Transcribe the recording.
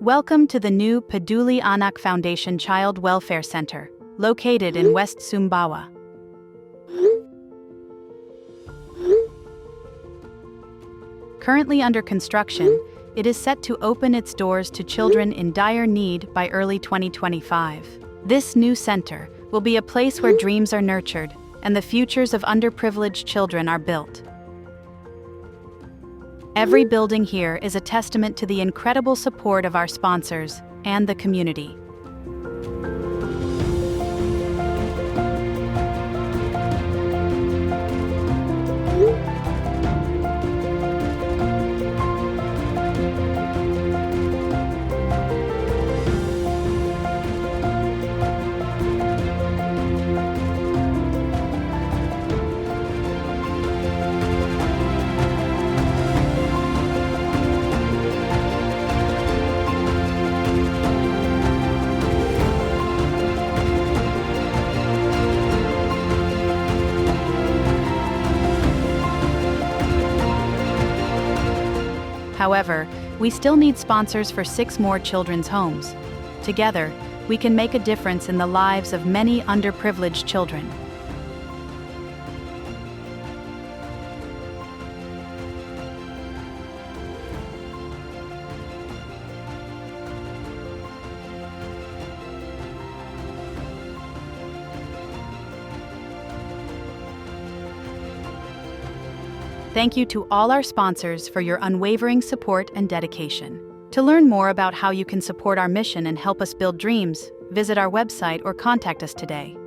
Welcome to the new Peduli Anak Foundation Child Welfare Center, located in West Sumbawa. Currently under construction, it is set to open its doors to children in dire need by early 2025. This new center will be a place where dreams are nurtured and the futures of underprivileged children are built. Every building here is a testament to the incredible support of our sponsors and the community. However, we still need sponsors for 6 more children's homes. Together, we can make a difference in the lives of many underprivileged children. Thank you to all our sponsors for your unwavering support and dedication. To learn more about how you can support our mission and help us build dreams, visit our website or contact us today.